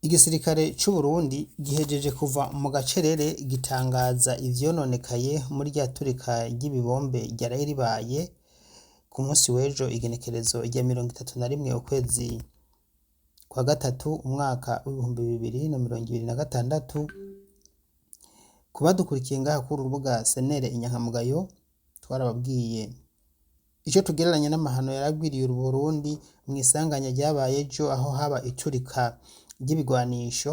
Igisirikare c'u Burundi gihejeje kuva mu gacerere gitangaza ivyononekaye muri rya turika ry'ibibombe ryaraye ribaye ku munsi w'ejo igenekerezo rya 31 ukwezi kwa gatatu umwaka w'ibihumbi 2026. Kubadukurikiye ngaha kuri urubuga senere inyankamugayo twarababwiye ico tugereranya n'amahano yaragwiriye u Burundi mw'isanganya ryabaye ejo aho haba iturika ry'ibigwanisho.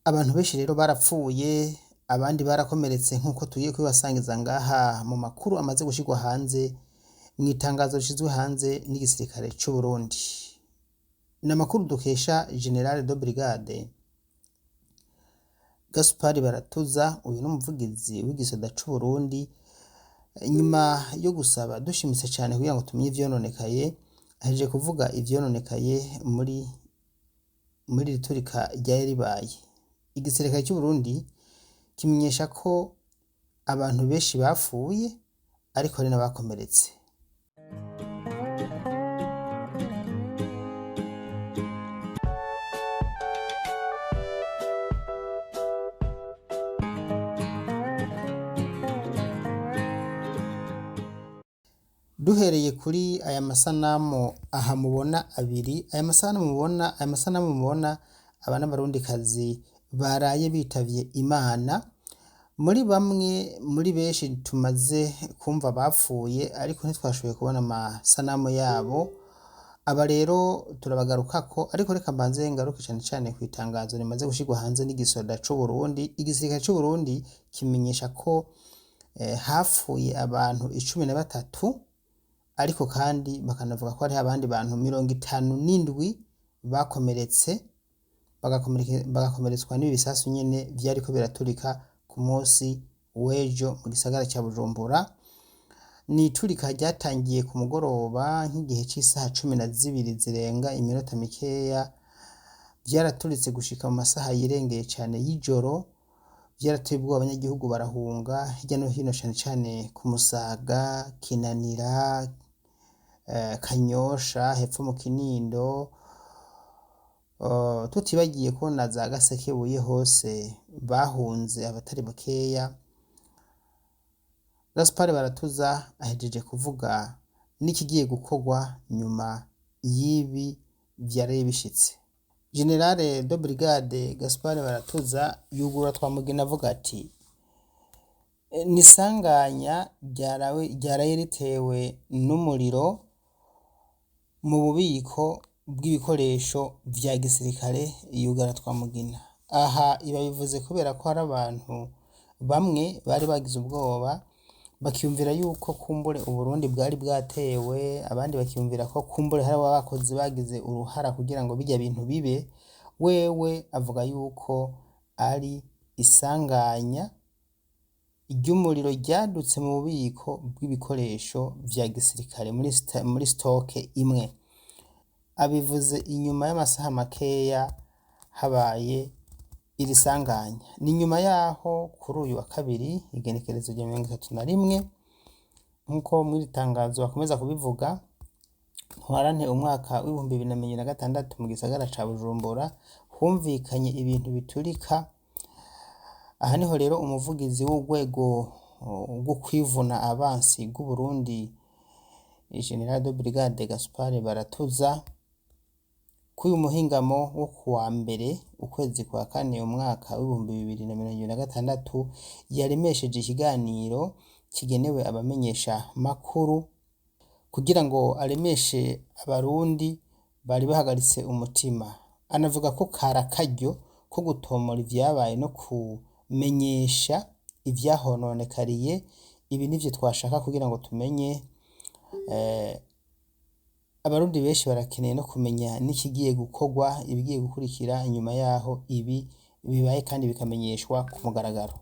Abantu benshi rero barapfuye, abandi barakomeretse nk'uko tugiye kubibasangiza ngaha mu makuru amaze gushirwa hanze mw'itangazo rishizwe hanze n'igisirikare c'u Burundi. N'amakuru dukesha General de Brigade Gaspard Baratuza, uyu n'umuvugizi w'igisoda c'u Burundi, nyuma yo gusaba dushimitse cane kugira ngo tumenye ivyononekaye, ahejeje kuvuga ivyononekaye muri riturika ryari ribaye. Igisirikare c'u Burundi kimenyesha ko abantu benshi bapfuye ariko hari n'abakomeretse. Duhereye kuri aya masanamu aha mubona abiri, aya masanamu mubona aba n'abarundikazi baraye bitavye Imana. Muri bamwe muri benshi tumaze kumva bapfuye ariko ntitwashoboye kubona amasanamu yabo. Aba rero turabagarukako, ariko reka mbanze ngaruke cane kw'itangazo rimaze gushirwa hanze n'igisoda c'u Burundi. Igisirikare c'u Burundi kimenyesha ko hapfuye abantu 13, ariko kandi bakanavuga ko hari abandi bantu 57 bakomeretse, bagakomeretswa n'ibisasu nyene vyariko biraturika ku munsi w'ejo mu gisagara ca Bujumbura. Ni iturika ryatangiye ku mugoroba nk'igihe c'isaha 12 zirenga iminota mikeya, vyaraturitse gushika mu masaha yirengeye cane y'ijoro. Vyarateye ubwoba abanyagihugu barahunga hirya no hino, cane ku Musaga, Kinanira, Kanyosha, hepfo mu Kinindo, tutibagiye ko na za Gasekebuye hose bahunze abatari bakeya. Gaspard Baratuza ahejeje kuvuga n'ikigiye gukorwa nyuma y'ibi vyaraye bishitse. General de Brigade Gaspard Baratuza yugurura twamugina avuga ati: "Nisanganya ryaraye ritewe n'umuriro mu bubiko bw'ibikoresho vya gisirikare yugara twamugina." Aha iba bivuze kubera ko hari abantu bamwe bari bagize ubwoba, bakiyumvira yuko kumbure Uburundi bwari bwatewe, abandi bakiyumvira ko kumbure hari abakozi bagize uruhara kugira ngo bijya bintu bibe. Wewe avuga yuko ari isanganya ry'umuriro ryadutse mu bubiko bw'ibikoresho vya gisirikare muri stoke imwe. Abivuze inyuma y'amasaha makeya habaye iri sanganya. Ni nyuma yaho kuri uyu wa kabiri igenekerezo rya 31 nkuko muri tangazo bakomeza kubivuga, ntwarante umwaka w'ibihumbi 2026 mu gisagara ca Bujumbura humvikanye ibintu biturika. Aha niho rero umuvugizi w'urwego rwo kwivuna abansi bw'u Burundi General de Brigade Gaspard Baratuza k'uyu muhingamo wo kuwa mbere ukwezi kwa kane umwaka w'ibihumbi 2026 yaremesheje ikiganiro kigenewe abamenyesha makuru kugira ngo aremeshe abarundi bari bahagaritse umutima. Anavuga ko karakaryo ko gutomora ivyabaye no kumenyesha ivyahononekariye. Ibi nivyo twashaka kugira ngo tumenye. Abarundi benshi barakeneye no kumenya n'ikigiye gukorwa, ibigiye gukurikira inyuma yaho ibi bibaye kandi bikamenyeshwa ku mugaragaro.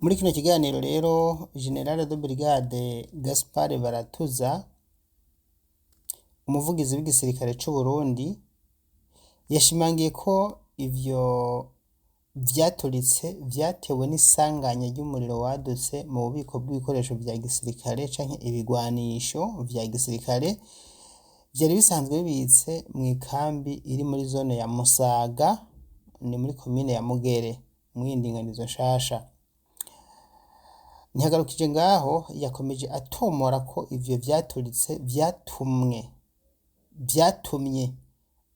Muri kino kiganiro rero General de Brigade Gaspard Baratuza, umuvugizi w'igisirikare c'u Burundi, yashimangiye ko ivyo vyaturitse vyatewe n'isanganya ry'umuriro wadutse mu bubiko bw'ibikoresho vya gisirikare canke ibigwanisho vya gisirikare vyari bisanzwe bibitse mu ikambi iri muri zone ya Musaga, ni muri komine ya Mugere mw'indinganizo nshasha. Ntihagarukije ngaho, yakomeje atomora ko ivyo vyaturitse vyatumye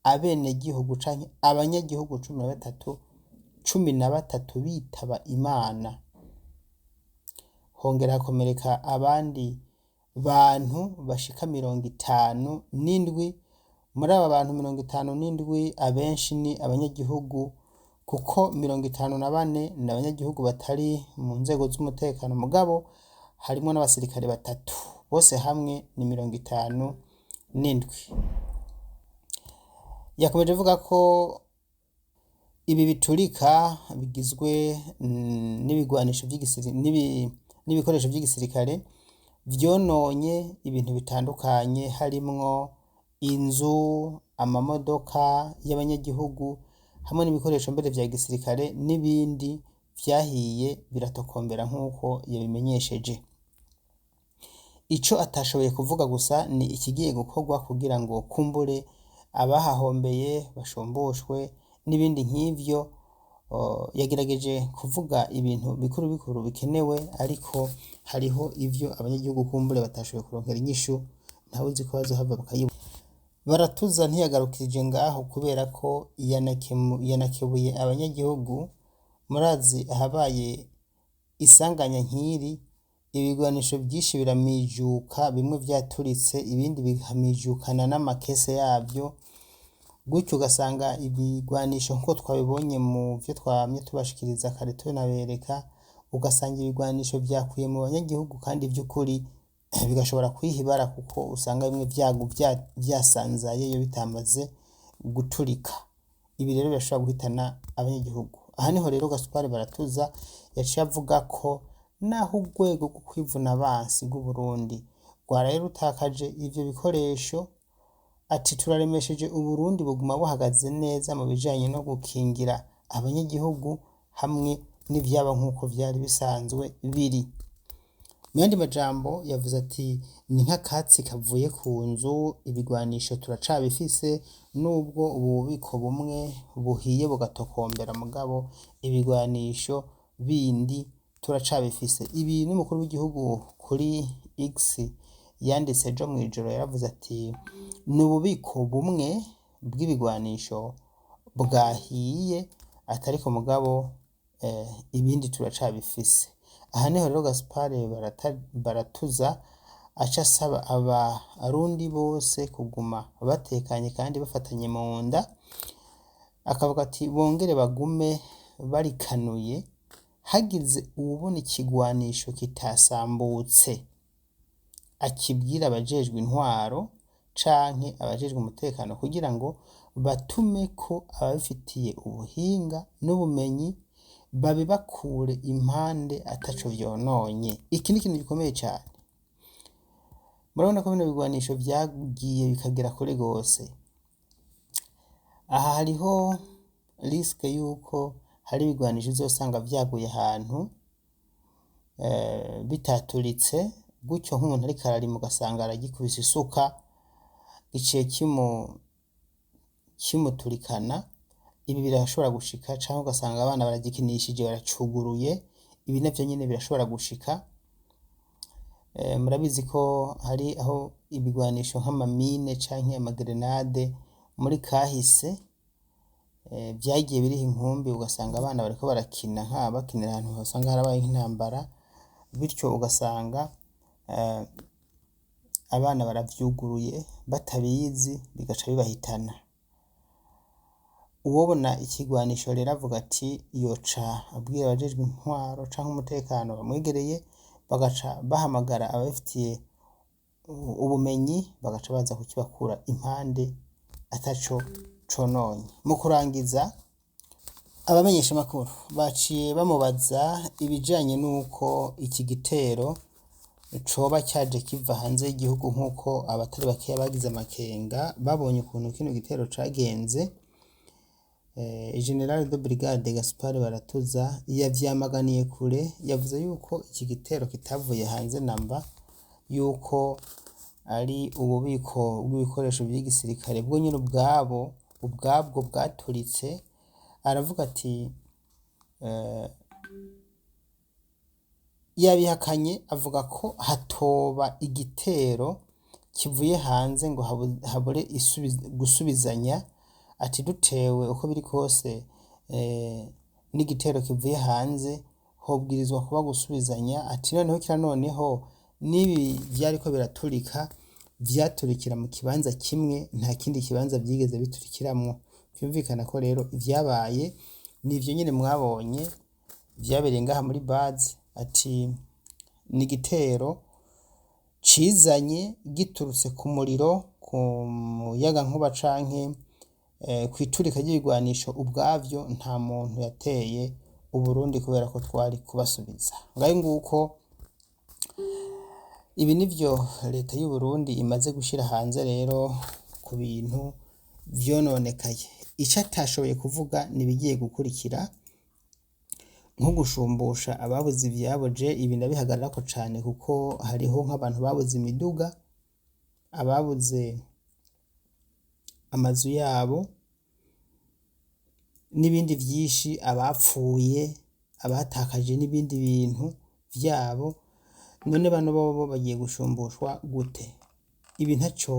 abenegihugu canke abanyagihugu 13 bitaba Imana, hongera hakomereka abandi bantu bashika 57. Muri aba bantu 57 abenshi ni abanyagihugu, kuko 54 ni abanyagihugu batari mu nzego z'umutekano, mugabo harimwo n'abasirikare 3, bose hamwe ni 57. Yakomeje avuga ko ibi biturika bigizwe n'ibigwanisho n'ibikoresho vy'igisirikare vyononye ibintu bitandukanye, harimwo inzu, amamodoka y'abanyagihugu hamwe n'ibikoresho mbere vya gisirikare, n'ibindi vyahiye biratokombera nk'uko yabimenyesheje. Ico atashoboye kuvuga gusa ni ikigiye gukorwa kugira ngo kumbure abahahombeye bashomboshwe n'ibindi nk'ivyo. Yagerageje kuvuga ibintu bikuru bikenewe, ariko hariho ivyo abanyagihugu kumbure batashoboye kuronkera inyishu, ntawe uzi ko bazohava bakayibona. Baratuza ntiyagarukije ngaho, kubera ko yanakebuye abanyagihugu. Murazi ahabaye isanganya nk'iri, ibigwanisho vyinshi biramijuka, bimwe vyaturitse ibindi bikamijukana n'amakese yavyo, gutyo ugasanga ibigwanisho nkuko twabibonye mu vyo twamye tubashikiriza kare tunabereka, ugasanga ibigwanisho vyakuye mu banyagihugu kandi vy'ukuri bigashobora kwihibara, kuko usanga bimwe vyasanzayeyo bitamaze guturika. Ibi rero birashobora guhitana abanyagihugu. Aha niho rero Gaspard Baratuza yaciye avuga ko naho urwego rwo kwivuna abansi rw'Uburundi rwaraye rutakaje ivyo bikoresho, ati turaremesheje Uburundi buguma buhagaze neza mu bijanye no gukingira abanyagihugu hamwe n'ivyaba nk'uko vyari bisanzwe biri. Mu yandi majambo yavuze ati ni nk'akatsi kavuye ku nzu, ibigwanisho turacabifise nubwo ububiko bumwe buhiye bugatokombera, mugabo ibigwanisho bindi turacabifise. Ibi n'umukuru w'igihugu kuri X yanditse ejo mw'ijoro, yaravuze ati ni ububiko bumwe bw'ibigwanisho bwahiye, atariko mugabo ibindi turacabifise. Aha niho rero Gaspard Baratuza aca asaba abarundi bose kuguma batekanye kandi bafatanye mu nda, akavuga ati bongere bagume barikanuye, hagize uwubona ikigwanisho kitasambutse akibwira abajejwe intwaro canke abajejwe umutekano, kugira ngo batume ko ababifitiye ubuhinga n'ubumenyi babibakure impande ataco vyononye. Iki ni ikintu gikomeye cane. Murabona ko bino bigwanisho vyagiye bikagera kure gose. Aha hariho riske yuko hari ibigwanisho uzosanga vyaguye ahantu bitaturitse, gutyo nk'umuntu ariko ararima ugasanga aragikubise isuka, giciye kimuturikana. Ibi birashobora gushika, canke ugasanga abana baragikinishije baracuguruye. Ibi navyo nyene birashobora gushika. Murabizi ko hari aho ibigwanisho nk'amamine canke amagrenade muri kahise vyagiye biriho inkumbi, ugasanga abana bariko barakina bakinira ahantu hasanga harabaye nk'intambara, bityo ugasanga abana baravyuguruye batabizi, bigaca bibahitana. Uwobona ikigwanisho rero avuga ati yoca abwira abajejwe intwaro canke umutekano bamwegereye, bagaca bahamagara ababifitiye ubumenyi, bagaca baza kukibakura impande ataco cononye. Mu kurangiza, abamenyesha makuru baciye bamubaza ibijanye n'uko iki gitero coba caje kiva hanze y'igihugu, nk'uko abatari bakeya bagize amakenga babonye ukuntu kino gitero cagenze. General de Brigade Gaspard Baratuza yavyamaganiye kure, yavuze yuko iki gitero kitavuye hanze namba, yuko ari ububiko bw'ibikoresho by'igisirikare bwo nyine ubwabwo bwaturitse, aravuga ati yabihakanye, avuga ko hatoba igitero kivuye hanze ngo habure gusubizanya, ati dutewe uko biri kose n'igitero kivuye hanze hobwirizwa kuba gusubizanya, ati noneho noneho n'ibi vyariko biraturika vyaturikira mu kibanza kimwe, nta kindi kibanza vyigeze biturikiramwo. Vyumvikana ko rero ivyabaye nivyo nyene mwabonye vyabereye ngaha muri base, ati ni igitero cizanye giturutse ku muriro, ku muyagankuba canke kwiturika ry'ibigwanisho ubwavyo, nta muntu yateye Uburundi kubera ko twari kubasubiza. Ngayo nguko ibi nivyo leta y'u Burundi imaze gushira hanze rero ku bintu vyononekaye. Ico atashoboye kuvuga nibigiye gukurikira, nko gushumbusha ababuze ivyabo. Je ibi ndabihagararako cane kuko hariho nk'abantu babuze imiduga, ababuze amazu yabo n'ibindi vyinshi, abapfuye, abatakaje n'ibindi bintu vyabo. None bano bobo bagiye gushumbushwa gute? Ibi ntaco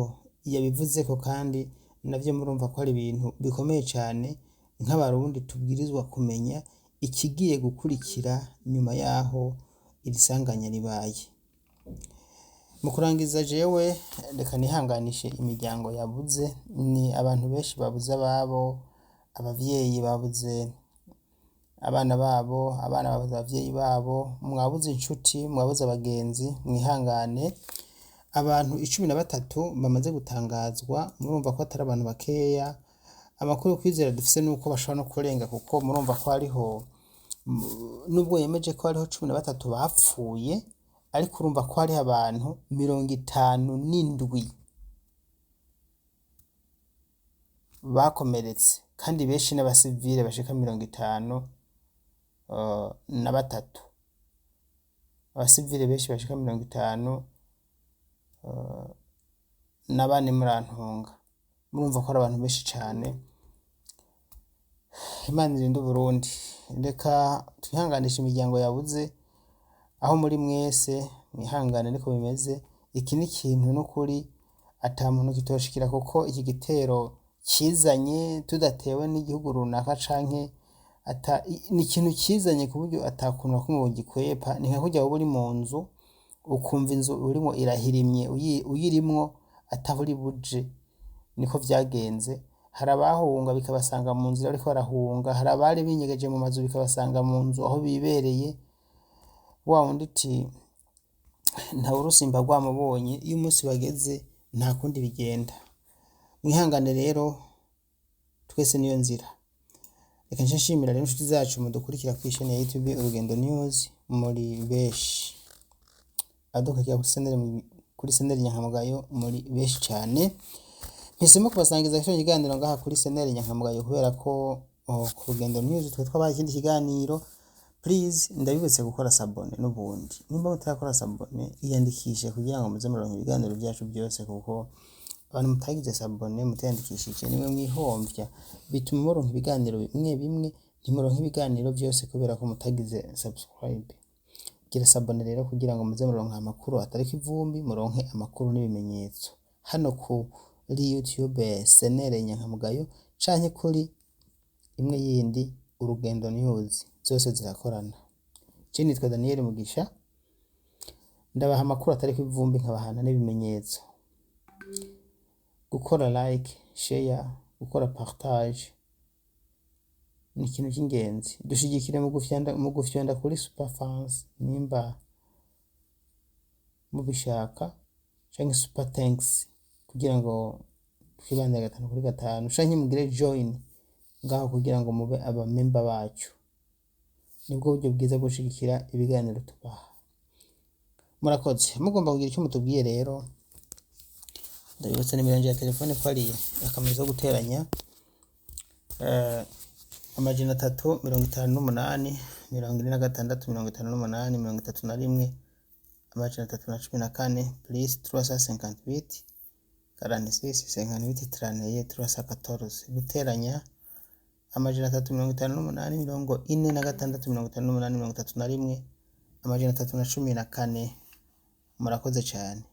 yabivuzeko, kandi navyo murumva ko ari ibintu bikomeye cane. Nk'abarundi tubwirizwa kumenya ikigiye gukurikira nyuma yaho iri sanganya ribaye. Mu kurangiza jewe reka nihanganishe imiryango yabuze, ni abantu benshi babuze ababo, abavyeyi babuze abana babo, abana babuze abavyeyi babo, mwabuze inshuti, mwabuze abagenzi, mwihangane. Abantu 13 bamaze gutangazwa, murumva ko atari abantu bakeya. Amakuru yo kwizera dufise nuko bashobora no kurenga, kuko murumva ko hariho nubwo yemeje ko hariho 13 bapfuye, ariko urumva ko hariho abantu 57 bakomeretse, kandi benshi n'abasivile bashika 53. Abasivile benshi bashika 54 n'abane murantunga. Murumva ko ari abantu benshi cane. Imana irinde Burundi. Reka twihanganisha imiryango yabuze, aho muri mwese mwihangane, niko bimeze. Iki ni ikintu n'ukuri ata muntu kitoshikira, kuko iki gitero kizanye tudatewe n'igihugu runaka canke ni ikintu kizanye ku buryo atakuntu nakumwe gikwepa. Ni nka kurya wowe uri mu nzu ukumva inzu urimo irahirimye, uyirimwo ataburi buje. Niko vyagenze. Hari abahunga bikabasanga mu nzira ariko barahunga, hari abari binyegeje mu mazu bikabasanga mu nzu aho bibereye. Wa wundi uti nta urusimba rwamubonye, iyo umunsi bageze nta kundi bigenda. Mwihangane rero, twese niyo nzira. Reka nshimira rero inshuti zacu mudukurikira ku ishene ya YouTube Urugendo News, muri beshi adukakira kuri seneri Nyankamugayo, muri beshi cyane. Mpisemo kubasangiza kino kiganiro ngaha kuri seneri Nyankamugayo kubera ko ku Rugendo News twe twabaye ikindi kiganiro. Please ndabibutse gukora sabone n'ubundi. Nimba mutarakora sabone, iyandikishe kugira ngo muze muronke ibiganiro byacu byose, kuko abantu mutagize sabone mutiyandikishije nimwe mwihomvya, bituma muronka ibiganiro bimwe ntimuronke ibiganiro byose kubera ko mutagize subscribe. Gira sabone rero kugira ngo muze muronka amakuru atariko ivumbi, muronke amakuru n'ibimenyetso hano kuri YouTube senere Nyankamugayo, canke kuri imwe yindi Urugendo News, zose zirakorana. Je nitwa Daniel Mugisha, ndabaha amakuru atariko ivumbi, nkabahana n'ibimenyetso. Gukora like, share, gukora partage ni ikintu cy'ingenzi. Dushigikire mu gufyonda kuri super fans nimba mubishaka, canke super thanks kugira ngo twibande 5 kuri 5, canke mugire join ngaho kugira ngo mube aba member bacu. Nibwo buryo bwiza bwo gushigikira ibiganiro tubaha. Murakoze. Mugomba kugira icyo mutubwiye rero, ndabibutsa nimero ya telefone ko ari akameza guteranya 358 46 58 58 31 amajana 314 plus 358 46 58 31 314 guteranya amajana 358 46 58 31 amajana 314. Murakoze cyane.